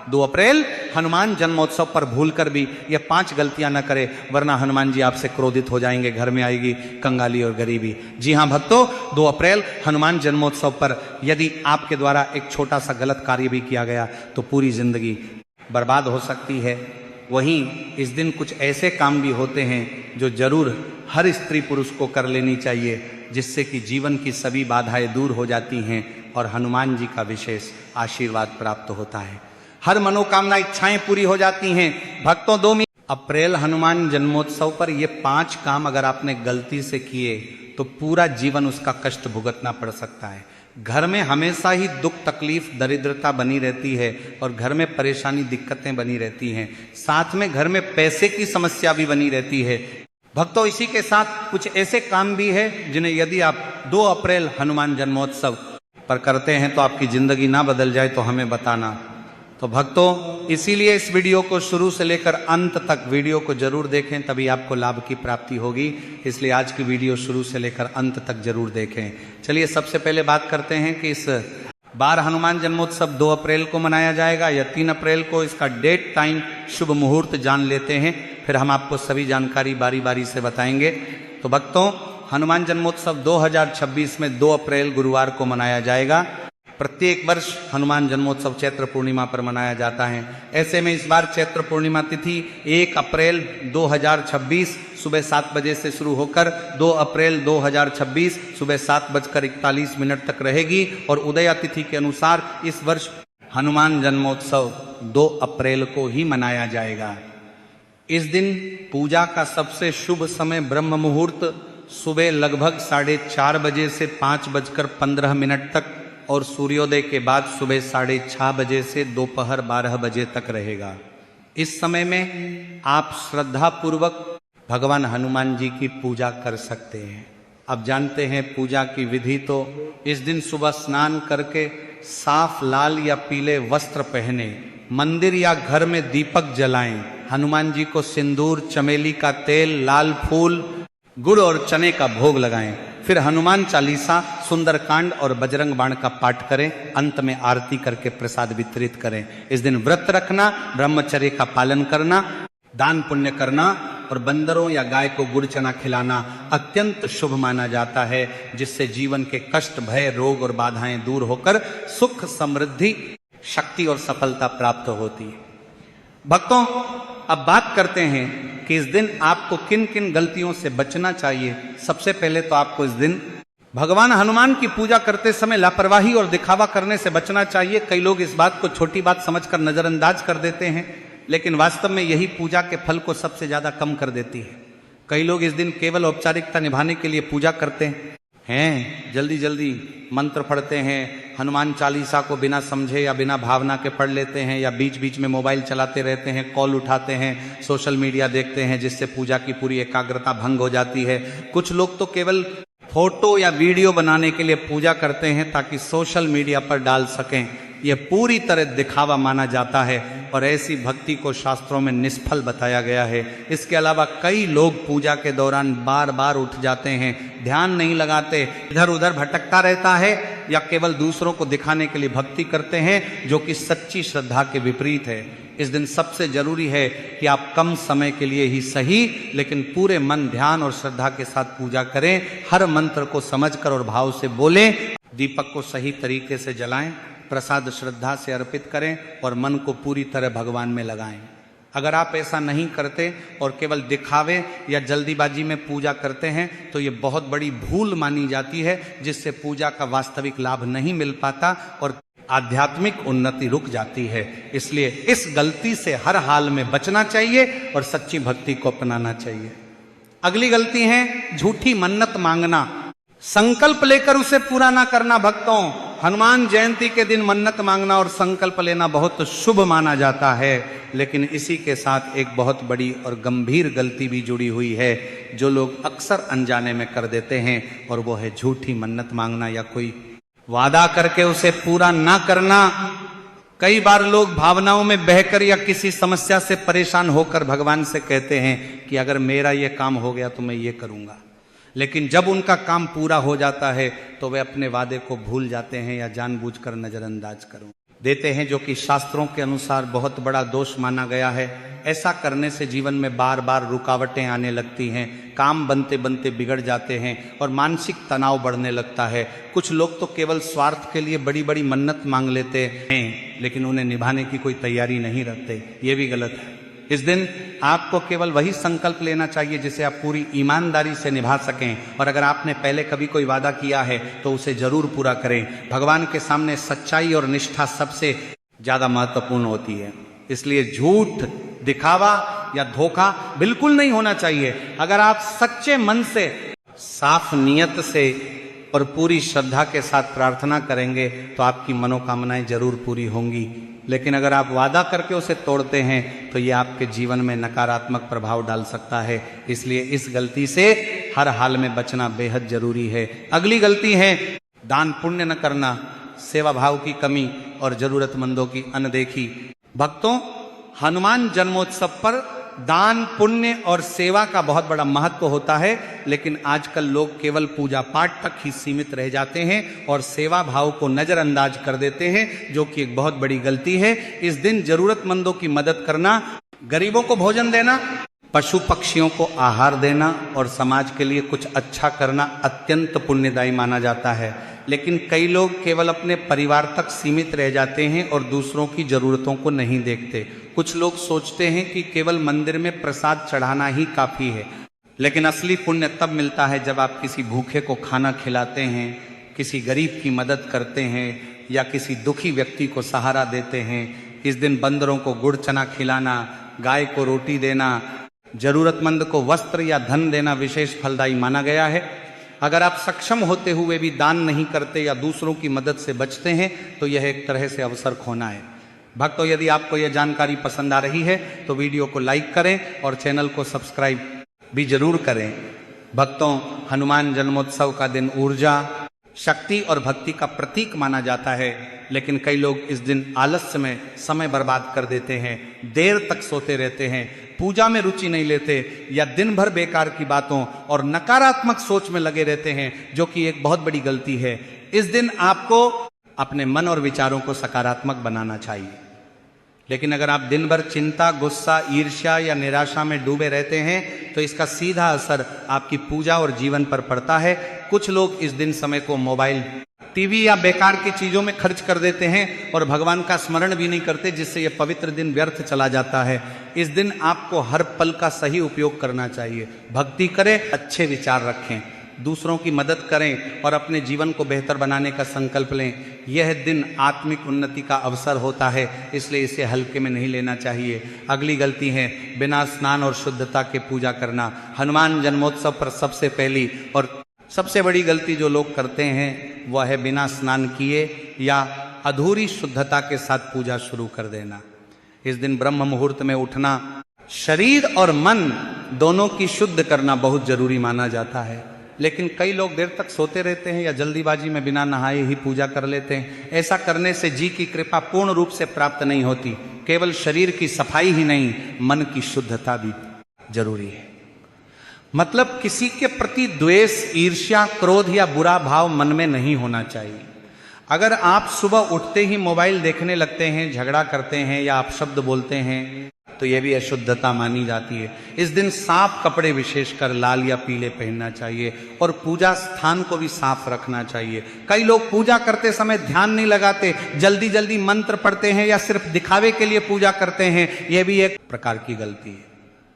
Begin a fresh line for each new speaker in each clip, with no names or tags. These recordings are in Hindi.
2 अप्रैल हनुमान जन्मोत्सव पर भूलकर भी ये 5 गलतियां न करे, वरना हनुमान जी आपसे क्रोधित हो जाएंगे, घर में आएगी कंगाली और गरीबी। जी हाँ भक्तों, 2 अप्रैल हनुमान जन्मोत्सव पर यदि आपके द्वारा एक छोटा सा गलत कार्य भी किया गया तो पूरी जिंदगी बर्बाद हो सकती है। वहीं इस दिन कुछ ऐसे काम भी होते हैं जो जरूर हर स्त्री पुरुष को कर लेनी चाहिए, जिससे कि जीवन की सभी बाधाएं दूर हो जाती हैं और हनुमान जी का विशेष आशीर्वाद प्राप्त होता है। हर मनोकामना इच्छाएं पूरी हो जाती हैं। भक्तों 2 अप्रैल हनुमान जन्मोत्सव पर ये 5 काम अगर आपने गलती से किए तो पूरा जीवन उसका कष्ट भुगतना पड़ सकता है। घर में हमेशा ही दुख तकलीफ दरिद्रता बनी रहती है और घर में परेशानी दिक्कतें बनी रहती हैं, साथ में घर में पैसे की समस्या भी बनी रहती है। भक्तों इसी के साथ कुछ ऐसे काम भी है जिन्हें यदि आप 2 अप्रैल हनुमान जन्मोत्सव पर करते हैं तो आपकी जिंदगी ना बदल जाए तो हमें बताना। तो भक्तों इसीलिए इस वीडियो को शुरू से लेकर अंत तक वीडियो को जरूर देखें, तभी आपको लाभ की प्राप्ति होगी। इसलिए आज की वीडियो शुरू से लेकर अंत तक जरूर देखें। चलिए सबसे पहले बात करते हैं कि इस बार हनुमान जन्मोत्सव 2 अप्रैल को मनाया जाएगा या 3 अप्रैल को, इसका डेट टाइम शुभ मुहूर्त जान लेते हैं, फिर हम आपको सभी जानकारी बारी बारी से बताएंगे। तो भक्तों हनुमान जन्मोत्सव 2026 में 2 अप्रैल गुरुवार को मनाया जाएगा। प्रत्येक वर्ष हनुमान जन्मोत्सव चैत्र पूर्णिमा पर मनाया जाता है। ऐसे में इस बार चैत्र पूर्णिमा तिथि 1 अप्रैल 2026 सुबह 7 बजे से शुरू होकर 2 अप्रैल 2026 सुबह 7:41 तक रहेगी और उदया तिथि के अनुसार इस वर्ष हनुमान जन्मोत्सव 2 अप्रैल को ही मनाया जाएगा। इस दिन पूजा का सबसे शुभ समय ब्रह्म मुहूर्त सुबह लगभग 4:30 बजे से 5:15 तक और सूर्योदय के बाद सुबह 6:30 बजे से दोपहर 12 बजे तक रहेगा। इस समय में आप श्रद्धा पूर्वक भगवान हनुमान जी की पूजा कर सकते हैं। अब जानते हैं पूजा की विधि। तो इस दिन सुबह स्नान करके साफ लाल या पीले वस्त्र पहने, मंदिर या घर में दीपक जलाएं, हनुमान जी को सिंदूर, चमेली का तेल, लाल फूल, गुड़ और चने का भोग लगाएं। फिर हनुमान चालीसा, सुंदरकांड और बजरंग बाण का पाठ करें। अंत में आरती करके प्रसाद वितरित करें। इस दिन व्रत रखना, ब्रह्मचर्य का पालन करना, दान पुण्य करना और बंदरों या गाय को गुड़ चना खिलाना अत्यंत शुभ माना जाता है, जिससे जीवन के कष्ट, भय, रोग और बाधाएं दूर होकर सुख, समृद्धि, शक्ति और सफलता प्राप्त होती है। भक्तों अब बात करते हैं कि इस दिन आपको किन किन गलतियों से बचना चाहिए। सबसे पहले तो आपको इस दिन भगवान हनुमान की पूजा करते समय लापरवाही और दिखावा करने से बचना चाहिए। कई लोग इस बात को छोटी बात समझकर नजरअंदाज कर देते हैं, लेकिन वास्तव में यही पूजा के फल को सबसे ज्यादा कम कर देती है। कई लोग इस दिन केवल औपचारिकता निभाने के लिए पूजा करते हैं, जल्दी जल्दी मंत्र पढ़ते हैं, हनुमान चालीसा को बिना समझे या बिना भावना के पढ़ लेते हैं, या बीच बीच में मोबाइल चलाते रहते हैं, कॉल उठाते हैं, सोशल मीडिया देखते हैं, जिससे पूजा की पूरी एकाग्रता भंग हो जाती है। कुछ लोग तो केवल फोटो या वीडियो बनाने के लिए पूजा करते हैं ताकि सोशल मीडिया पर डाल सकें। यह पूरी तरह दिखावा माना जाता है और ऐसी भक्ति को शास्त्रों में निष्फल बताया गया है। इसके अलावा कई लोग पूजा के दौरान बार बार उठ जाते हैं, ध्यान नहीं लगाते, इधर उधर भटकता रहता है या केवल दूसरों को दिखाने के लिए भक्ति करते हैं, जो कि सच्ची श्रद्धा के विपरीत है। इस दिन सबसे जरूरी है कि आप कम समय के लिए ही सही, लेकिन पूरे मन, ध्यान और श्रद्धा के साथ पूजा करें। हर मंत्र को समझकर और भाव से बोलें, दीपक को सही तरीके से जलाएं, प्रसाद श्रद्धा से अर्पित करें और मन को पूरी तरह भगवान में लगाएं। अगर आप ऐसा नहीं करते और केवल दिखावे या जल्दीबाजी में पूजा करते हैं तो ये बहुत बड़ी भूल मानी जाती है, जिससे पूजा का वास्तविक लाभ नहीं मिल पाता और आध्यात्मिक उन्नति रुक जाती है। इसलिए इस गलती से हर हाल में बचना चाहिए और सच्ची भक्ति को अपनाना चाहिए। अगली गलती है झूठी मन्नत मांगना, संकल्प लेकर उसे पूरा ना करना। भक्तों हनुमान जयंती के दिन मन्नत मांगना और संकल्प लेना बहुत शुभ माना जाता है, लेकिन इसी के साथ एक बहुत बड़ी और गंभीर गलती भी जुड़ी हुई है, जो लोग अक्सर अनजाने में कर देते हैं, और वो है झूठी मन्नत मांगना या कोई वादा करके उसे पूरा ना करना। कई बार लोग भावनाओं में बहकर या किसी समस्या से परेशान होकर भगवान से कहते हैं कि अगर मेरा ये काम हो गया तो मैं ये करूंगा, लेकिन जब उनका काम पूरा हो जाता है तो वे अपने वादे को भूल जाते हैं या जानबूझकर नजरअंदाज करूं। देते हैं, जो कि शास्त्रों के अनुसार बहुत बड़ा दोष माना गया है। ऐसा करने से जीवन में बार बार रुकावटें आने लगती हैं, काम बनते बनते बिगड़ जाते हैं और मानसिक तनाव बढ़ने लगता है। कुछ लोग तो केवल स्वार्थ के लिए बड़ी बड़ी मन्नत मांग लेते हैं, लेकिन उन्हें निभाने की कोई तैयारी नहीं रखते। ये भी गलत है। इस दिन आपको केवल वही संकल्प लेना चाहिए जिसे आप पूरी ईमानदारी से निभा सकें, और अगर आपने पहले कभी कोई वादा किया है तो उसे जरूर पूरा करें। भगवान के सामने सच्चाई और निष्ठा सबसे ज्यादा महत्वपूर्ण होती है, इसलिए झूठ, दिखावा या धोखा बिल्कुल नहीं होना चाहिए। अगर आप सच्चे मन से, साफ नियत से और पूरी श्रद्धा के साथ प्रार्थना करेंगे तो आपकी मनोकामनाएं जरूर पूरी होंगी। लेकिन अगर आप वादा करके उसे तोड़ते हैं तो ये आपके जीवन में नकारात्मक प्रभाव डाल सकता है। इसलिए इस गलती से हर हाल में बचना बेहद जरूरी है। अगली गलती है दान पुण्य न करना, सेवा भाव की कमी और जरूरतमंदों की अनदेखी। भक्तों, हनुमान जन्मोत्सव पर दान पुण्य और सेवा का बहुत बड़ा महत्व होता है, लेकिन आजकल लोग केवल पूजा पाठ तक ही सीमित रह जाते हैं और सेवा भाव को नजरअंदाज कर देते हैं, जो कि एक बहुत बड़ी गलती है। इस दिन जरूरतमंदों की मदद करना, गरीबों को भोजन देना, पशु पक्षियों को आहार देना और समाज के लिए कुछ अच्छा करना अत्यंत पुण्यदायी माना जाता है। लेकिन कई लोग केवल अपने परिवार तक सीमित रह जाते हैं और दूसरों की जरूरतों को नहीं देखते। कुछ लोग सोचते हैं कि केवल मंदिर में प्रसाद चढ़ाना ही काफी है, लेकिन असली पुण्य तब मिलता है जब आप किसी भूखे को खाना खिलाते हैं, किसी गरीब की मदद करते हैं या किसी दुखी व्यक्ति को सहारा देते हैं। इस दिन बंदरों को गुड़ चना खिलाना, गाय को रोटी देना, जरूरतमंद को वस्त्र या धन देना विशेष फलदायी माना गया है। अगर आप सक्षम होते हुए भी दान नहीं करते या दूसरों की मदद से बचते हैं तो यह एक तरह से अवसर खोना है। भक्तों, यदि आपको यह जानकारी पसंद आ रही है तो वीडियो को लाइक करें और चैनल को सब्सक्राइब भी जरूर करें। भक्तों, हनुमान जन्मोत्सव का दिन ऊर्जा, शक्ति और भक्ति का प्रतीक माना जाता है, लेकिन कई लोग इस दिन आलस्य में समय बर्बाद कर देते हैं, देर तक सोते रहते हैं, पूजा में रुचि नहीं लेते या दिन भर बेकार की बातों और नकारात्मक सोच में लगे रहते हैं, जो कि एक बहुत बड़ी गलती है। इस दिन आपको अपने मन और विचारों को सकारात्मक बनाना चाहिए, लेकिन अगर आप दिन भर चिंता, गुस्सा, ईर्ष्या या निराशा में डूबे रहते हैं तो इसका सीधा असर आपकी पूजा और जीवन पर पड़ता है। कुछ लोग इस दिन समय को मोबाइल, टीवी या बेकार की चीजों में खर्च कर देते हैं और भगवान का स्मरण भी नहीं करते, जिससे यह पवित्र दिन व्यर्थ चला जाता है। इस दिन आपको हर पल का सही उपयोग करना चाहिए। भक्ति करें, अच्छे विचार रखें, दूसरों की मदद करें और अपने जीवन को बेहतर बनाने का संकल्प लें। यह दिन आत्मिक उन्नति का अवसर होता है, इसलिए इसे हल्के में नहीं लेना चाहिए। अगली गलती है बिना स्नान और शुद्धता के पूजा करना। हनुमान जन्मोत्सव पर सबसे पहली और सबसे बड़ी गलती जो लोग करते हैं वह है बिना स्नान किए या अधूरी शुद्धता के साथ पूजा शुरू कर देना। इस दिन ब्रह्म मुहूर्त में उठना, शरीर और मन दोनों की शुद्ध करना बहुत जरूरी माना जाता है, लेकिन कई लोग देर तक सोते रहते हैं या जल्दीबाजी में बिना नहाए ही पूजा कर लेते हैं। ऐसा करने से जी की कृपा पूर्ण रूप से प्राप्त नहीं होती। केवल शरीर की सफाई ही नहीं, मन की शुद्धता भी जरूरी है। मतलब किसी के प्रति द्वेष, ईर्ष्या, क्रोध या बुरा भाव मन में नहीं होना चाहिए। अगर आप सुबह उठते ही मोबाइल देखने लगते हैं, झगड़ा करते हैं या आप शब्द बोलते हैं तो यह भी अशुद्धता मानी जाती है। इस दिन साफ कपड़े, विशेषकर लाल या पीले, पहनना चाहिए और पूजा स्थान को भी साफ रखना चाहिए। कई लोग पूजा करते समय ध्यान नहीं लगाते, जल्दी जल्दी मंत्र पढ़ते हैं या सिर्फ दिखावे के लिए पूजा करते हैं। यह भी एक प्रकार की गलती है।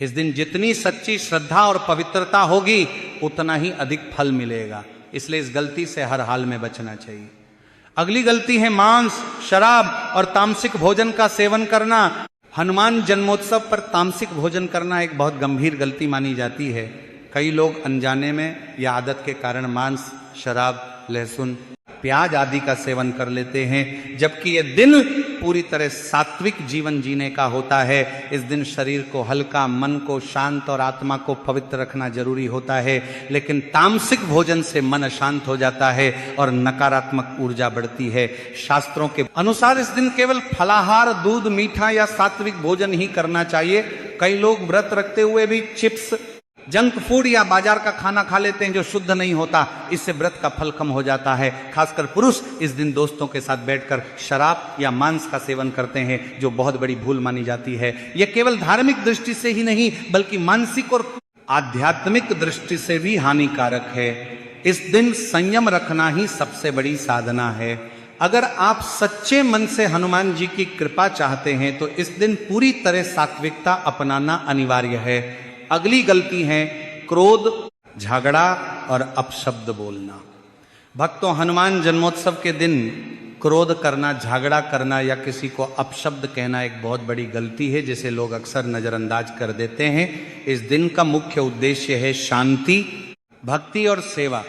इस दिन जितनी सच्ची श्रद्धा और पवित्रता होगी उतना ही अधिक फल मिलेगा, इसलिए इस गलती से हर हाल में बचना चाहिए। अगली गलती है मांस, शराब और तामसिक भोजन का सेवन करना। हनुमान जन्मोत्सव पर तामसिक भोजन करना एक बहुत गंभीर गलती मानी जाती है। कई लोग अनजाने में या आदत के कारण मांस, शराब, लहसुन, प्याज आदि का सेवन कर लेते हैं, जबकि यह दिन पूरी तरह सात्विक जीवन जीने का होता है। इस दिन शरीर को हल्का, मन को शांत और आत्मा को पवित्र रखना जरूरी होता है, लेकिन तामसिक भोजन से मन अशांत हो जाता है और नकारात्मक ऊर्जा बढ़ती है। शास्त्रों के अनुसार इस दिन केवल फलाहार, दूध, मीठा या सात्विक भोजन ही करना चाहिए। कई लोग व्रत रखते हुए भी चिप्स, जंक फूड या बाजार का खाना खा लेते हैं जो शुद्ध नहीं होता, इससे व्रत का फल कम हो जाता है। खासकर पुरुष इस दिन दोस्तों के साथ बैठकर शराब या मांस का सेवन करते हैं, जो बहुत बड़ी भूल मानी जाती है। यह केवल धार्मिक दृष्टि से ही नहीं बल्कि मानसिक और आध्यात्मिक दृष्टि से भी हानिकारक है। इस दिन संयम रखना ही सबसे बड़ी साधना है। अगर आप सच्चे मन से हनुमान जी की कृपा चाहते हैं तो इस दिन पूरी तरह सात्विकता अपनाना अनिवार्य है। अगली गलती है क्रोध, झगड़ा और अपशब्द बोलना। भक्तों, हनुमान जन्मोत्सव के दिन क्रोध करना, झगड़ा करना या किसी को अपशब्द कहना एक बहुत बड़ी गलती है, जिसे लोग अक्सर नजरअंदाज कर देते हैं। इस दिन का मुख्य उद्देश्य है शांति, भक्ति और सेवा।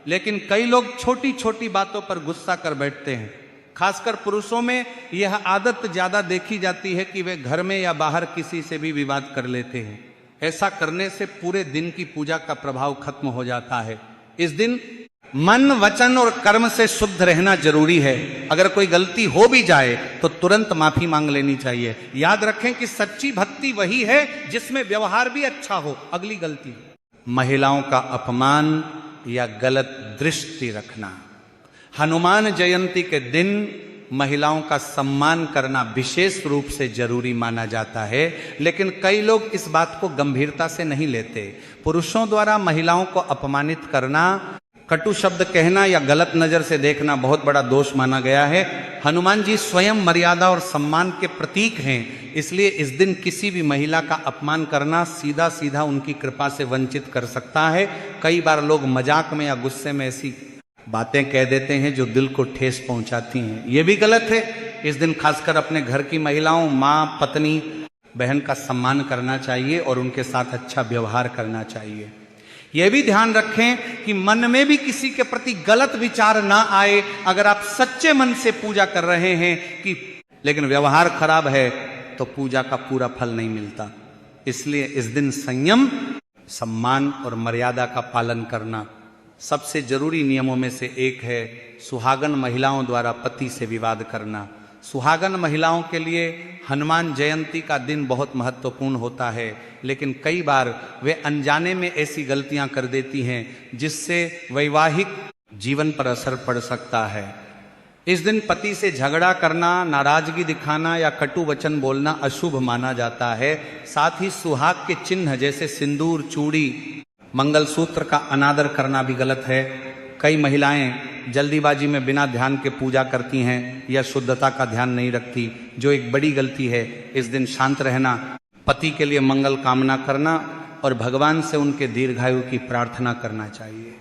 लेकिन कई लोग छोटी छोटी बातों पर गुस्सा कर बैठते हैं। खासकर पुरुषों में यह आदत ज्यादा देखी जाती है कि वे घर में या बाहर किसी से भी विवाद कर लेते हैं। ऐसा करने से पूरे दिन की पूजा का प्रभाव खत्म हो जाता है। इस दिन मन, वचन और कर्म से शुद्ध रहना जरूरी है। अगर कोई गलती हो भी जाए तो तुरंत माफी मांग लेनी चाहिए। याद रखें कि सच्ची भक्ति वही है जिसमें व्यवहार भी अच्छा हो। अगली गलती, महिलाओं का अपमान या गलत दृष्टि रखना। हनुमान जयंती के दिन महिलाओं का सम्मान करना विशेष रूप से जरूरी माना जाता है, लेकिन कई लोग इस बात को गंभीरता से नहीं लेते। पुरुषों द्वारा महिलाओं को अपमानित करना, कटु शब्द कहना या गलत नजर से देखना बहुत बड़ा दोष माना गया है। हनुमान जी स्वयं मर्यादा और सम्मान के प्रतीक हैं, इसलिए इस दिन किसी भी महिला का अपमान करना सीधा सीधा उनकी कृपा से वंचित कर सकता है। कई बार लोग मजाक में या गुस्से में ऐसी बातें कह देते हैं जो दिल को ठेस पहुंचाती हैं। यह भी गलत है। इस दिन खासकर अपने घर की महिलाओं, माँ, पत्नी, बहन का सम्मान करना चाहिए और उनके साथ अच्छा व्यवहार करना चाहिए। यह भी ध्यान रखें कि मन में भी किसी के प्रति गलत विचार ना आए। अगर आप सच्चे मन से पूजा कर रहे हैं लेकिन व्यवहार खराब है तो पूजा का पूरा फल नहीं मिलता। इसलिए इस दिन संयम, सम्मान और मर्यादा का पालन करना सबसे जरूरी नियमों में से एक है। सुहागन महिलाओं द्वारा पति से विवाद करना। सुहागन महिलाओं के लिए हनुमान जयंती का दिन बहुत महत्वपूर्ण होता है, लेकिन कई बार वे अनजाने में ऐसी गलतियां कर देती हैं जिससे वैवाहिक जीवन पर असर पड़ सकता है। इस दिन पति से झगड़ा करना, नाराजगी दिखाना या कटु वचन बोलना अशुभ माना जाता है। साथ ही सुहाग के चिन्ह जैसे सिंदूर, चूड़ी, मंगलसूत्र का अनादर करना भी गलत है। कई महिलाएं जल्दीबाजी में बिना ध्यान के पूजा करती हैं या शुद्धता का ध्यान नहीं रखती, जो एक बड़ी गलती है। इस दिन शांत रहना, पति के लिए मंगल कामना करना और भगवान से उनके दीर्घायु की प्रार्थना करना चाहिए।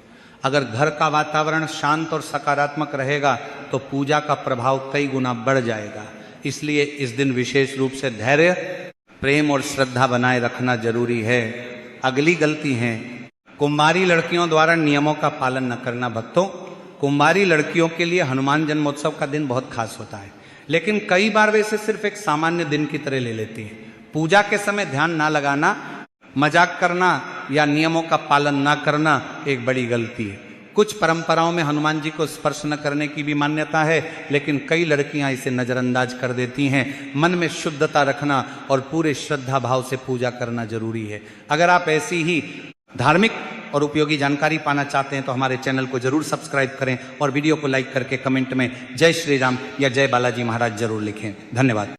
अगर घर का वातावरण शांत और सकारात्मक रहेगा तो पूजा का प्रभाव कई गुना बढ़ जाएगा। इसलिए इस दिन विशेष रूप से धैर्य, प्रेम और श्रद्धा बनाए रखना जरूरी है। अगली गलती है कुंवारी लड़कियों द्वारा नियमों का पालन न करना। भक्तों, कुंवारी लड़कियों के लिए हनुमान जन्मोत्सव का दिन बहुत खास होता है, लेकिन कई बार वे इसे सिर्फ एक सामान्य दिन की तरह ले लेती हैं। पूजा के समय ध्यान ना लगाना, मजाक करना या नियमों का पालन ना करना एक बड़ी गलती है। कुछ परंपराओं में हनुमान जी को स्पर्श न करने की भी मान्यता है, लेकिन कई लड़कियां इसे नजरअंदाज कर देती हैं। मन में शुद्धता रखना और पूरे श्रद्धा भाव से पूजा करना जरूरी है। अगर आप ऐसी ही धार्मिक और उपयोगी जानकारी पाना चाहते हैं तो हमारे चैनल को जरूर सब्सक्राइब करें और वीडियो को लाइक करके कमेंट में जय श्री राम या जय बालाजी महाराज जरूर लिखें। धन्यवाद।